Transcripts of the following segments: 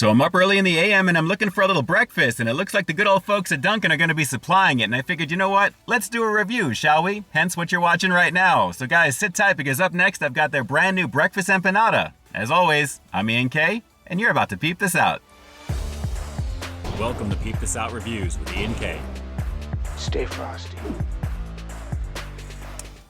So I'm up early in the AM and I'm looking for a little breakfast, and it looks like the good old folks at Dunkin' are going to be supplying it, and I figured, you know what? Let's do a review, shall we? Hence what you're watching right now. So guys, sit tight because up next I've got their brand new breakfast empanada. As always, I'm Ian K, and you're about to peep this out. Welcome to Peep This Out Reviews with Ian K. Stay frosty.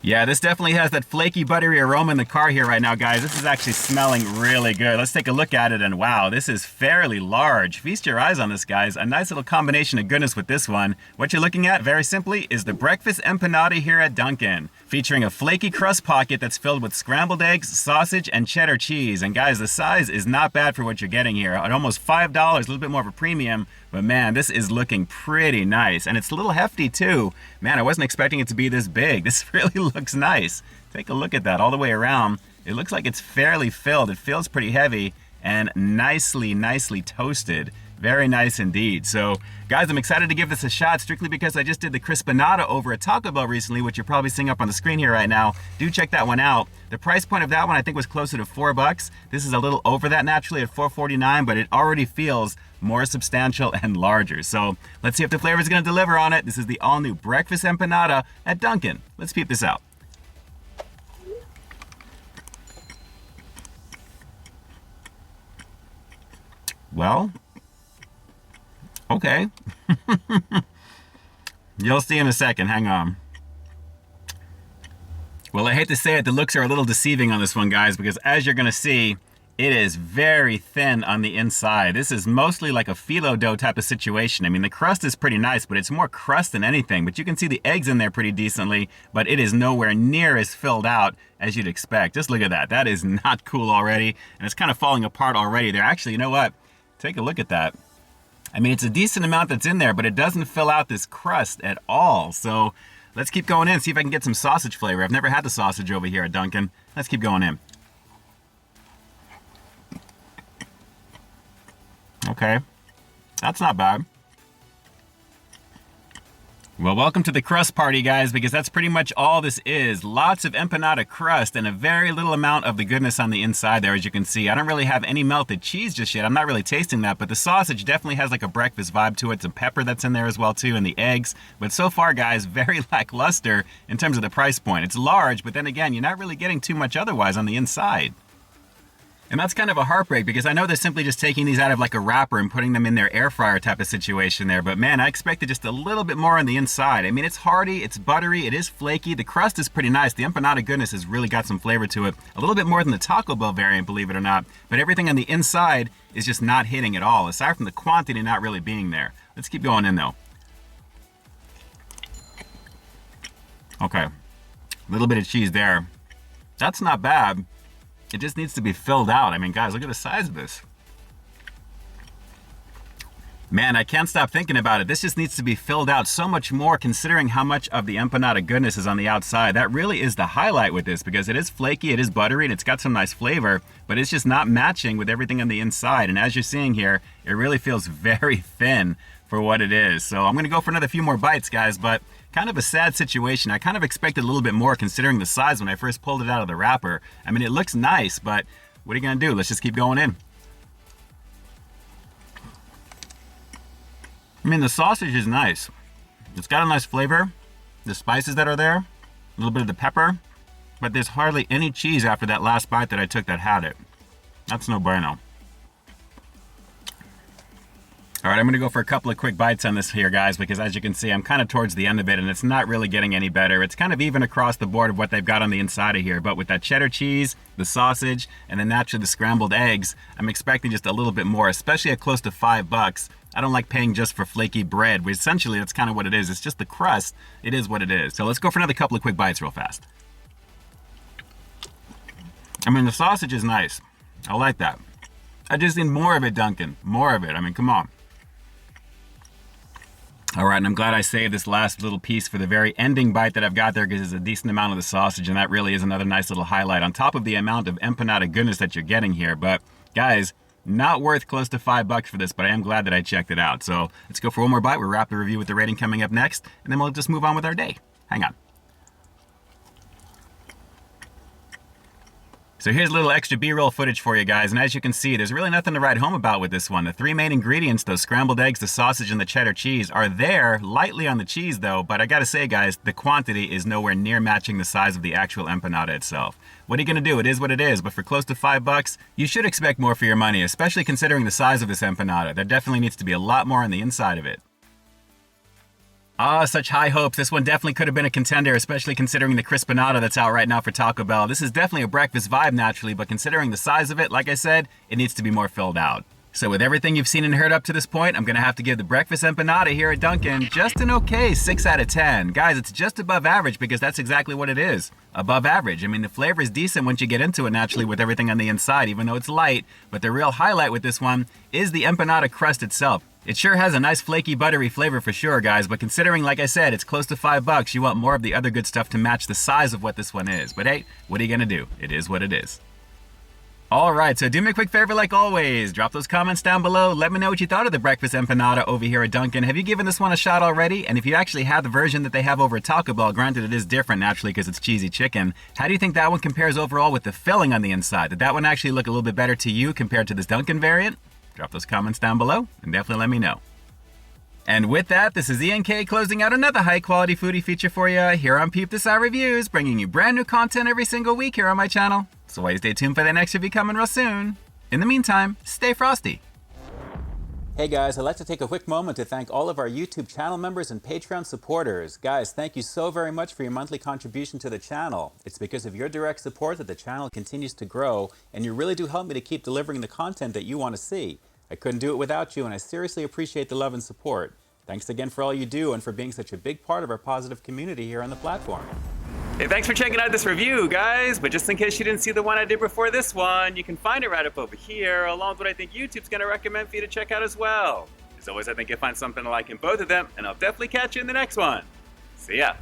Yeah, this definitely has that flaky, buttery aroma in the car here right now, guys. This is actually smelling really good. Let's take a look at it, and wow, this is fairly large. Feast your eyes on this, guys. A nice little combination of goodness with this one. What you're looking at, very simply, is the breakfast empanada here at Dunkin', featuring a flaky crust pocket that's filled with scrambled eggs, sausage, and cheddar cheese. And guys, the size is not bad for what you're getting here. At almost $5, a little bit more of a premium, but man, this is looking pretty nice. And it's a little hefty too. Man, I wasn't expecting it to be this big. This really looks nice. Take a look at that all the way around. It looks like it's fairly filled. It feels pretty heavy and nicely toasted. Very nice indeed. So guys, I'm excited to give this a shot strictly because I just did the Crispanada over at Taco Bell recently, which you're probably seeing up on the screen here right now. Do check that one out. The price point of that one I think was closer to $4. This is a little over that naturally at $4.49, but it already feels more substantial and larger. So let's see if the flavor is going to deliver on it. This is the all new breakfast empanada at Dunkin'. Let's peep this out. Well, okay. You'll see in a second, hang on. Well, I hate to say it, the looks are a little deceiving on this one, guys, because as you're gonna see, it is very thin on the inside. This is mostly like a phyllo dough type of situation. I mean, the crust is pretty nice, but it's more crust than anything. But you can see the eggs in there pretty decently, but it is nowhere near as filled out as you'd expect. Just look at that. That is not cool already, and it's kind of falling apart already. They're actually, you know what? Take a look at that. I mean, it's a decent amount that's in there, but it doesn't fill out this crust at all. So let's keep going in, see if I can get some sausage flavor. I've never had the sausage over here at Dunkin'. Let's keep going in. Okay, that's not bad. Well, welcome to the crust party, guys, because that's pretty much all this is. Lots of empanada crust and a very little amount of the goodness on the inside there, as you can see. I don't really have any melted cheese just yet. I'm not really tasting that, but the sausage definitely has like a breakfast vibe to it. Some pepper that's in there as well, too, and the eggs. But so far, guys, very lackluster in terms of the price point. It's large, but then again, you're not really getting too much otherwise on the inside. And that's kind of a heartbreak because I know they're simply just taking these out of like a wrapper and putting them in their air fryer type of situation there. But man, I expected just a little bit more on the inside. I mean, it's hearty, it's buttery, it is flaky. The crust is pretty nice. The empanada goodness has really got some flavor to it. A little bit more than the Taco Bell variant, believe it or not. But everything on the inside is just not hitting at all, aside from the quantity not really being there. Let's keep going in though. Okay, a little bit of cheese there. That's not bad. It just needs to be filled out. I mean, guys, look at the size of this. Man, I can't stop thinking about it. This just needs to be filled out so much more considering how much of the empanada goodness is on the outside. That really is the highlight with this because it is flaky, it is buttery, and it's got some nice flavor, but it's just not matching with everything on the inside. And as you're seeing here, it really feels very thin for what it is. So I'm gonna go for another few more bites, guys, but kind of a sad situation. I kind of expected a little bit more considering the size when I first pulled it out of the wrapper. I mean, it looks nice, but what are you gonna do? Let's just keep going in. I mean, the sausage is nice. It's got a nice flavor. The spices that are there, a little bit of the pepper, but there's hardly any cheese after that last bite that I took that had it. That's no bueno. All right, I'm gonna go for a couple of quick bites on this here, guys, because as you can see, I'm kind of towards the end of it and it's not really getting any better. It's kind of even across the board of what they've got on the inside of here, but with that cheddar cheese, the sausage, and then naturally the scrambled eggs, I'm expecting just a little bit more, especially at close to $5. I don't like paying just for flaky bread, but essentially that's kind of what it is. It's just the crust. It is what it is. So let's go for another couple of quick bites real fast. I mean, the sausage is nice. I like that. I just need more of it, Dunkin'. More of it. I mean, come on. All right, and I'm glad I saved this last little piece for the very ending bite that I've got there because it's a decent amount of the sausage, and that really is another nice little highlight on top of the amount of empanada goodness that you're getting here. But guys, not worth close to $5 for this, but I am glad that I checked it out. So let's go for one more bite. We'll wrap the review with the rating coming up next, and then we'll just move on with our day. Hang on. So here's a little extra B-roll footage for you guys, and as you can see, there's really nothing to write home about with this one. The three main ingredients, those scrambled eggs, the sausage, and the cheddar cheese, are there, lightly on the cheese though, but I gotta say guys, the quantity is nowhere near matching the size of the actual empanada itself. What are you gonna do? It is what it is, but for close to $5, you should expect more for your money, especially considering the size of this empanada. There definitely needs to be a lot more on the inside of it. Ah, such high hopes. This one definitely could have been a contender, especially considering the Crispanada that's out right now for Taco Bell. This is definitely a breakfast vibe naturally, but considering the size of it, like I said, it needs to be more filled out. So with everything you've seen and heard up to this point, I'm gonna have to give the breakfast empanada here at Dunkin' just an okay 6 out of 10. Guys, it's just above average because that's exactly what it is. Above average. I mean, the flavor is decent once you get into it naturally with everything on the inside, even though it's light, but the real highlight with this one is the empanada crust itself. It sure has a nice flaky buttery flavor for sure guys, but considering like I said it's close to $5, you want more of the other good stuff to match the size of what this one is. But hey, what are you gonna do? It is what it is. Alright, so do me a quick favor like always, drop those comments down below, let me know what you thought of the breakfast empanada over here at Dunkin'. Have you given this one a shot already? And if you actually had the version that they have over at Taco Bell, granted it is different naturally because it's cheesy chicken, how do you think that one compares overall with the filling on the inside? Did that one actually look a little bit better to you compared to this Dunkin' variant? Drop those comments down below and definitely let me know. And with that, this is Ian K closing out another high quality foodie feature for you here on Peep This Out Reviews, bringing you brand new content every single week here on my channel. So why stay tuned for the next review coming real soon. In the meantime, stay frosty. Hey guys, I'd like to take a quick moment to thank all of our YouTube channel members and Patreon supporters. Guys, thank you so very much for your monthly contribution to the channel. It's because of your direct support that the channel continues to grow, and you really do help me to keep delivering the content that you want to see. I couldn't do it without you, and I seriously appreciate the love and support. Thanks again for all you do and for being such a big part of our positive community here on the platform. Hey, thanks for checking out this review, guys. But just in case you didn't see the one I did before this one, you can find it right up over here, along with what I think YouTube's going to recommend for you to check out as well. As always, I think you'll find something to like in both of them, and I'll definitely catch you in the next one. See ya.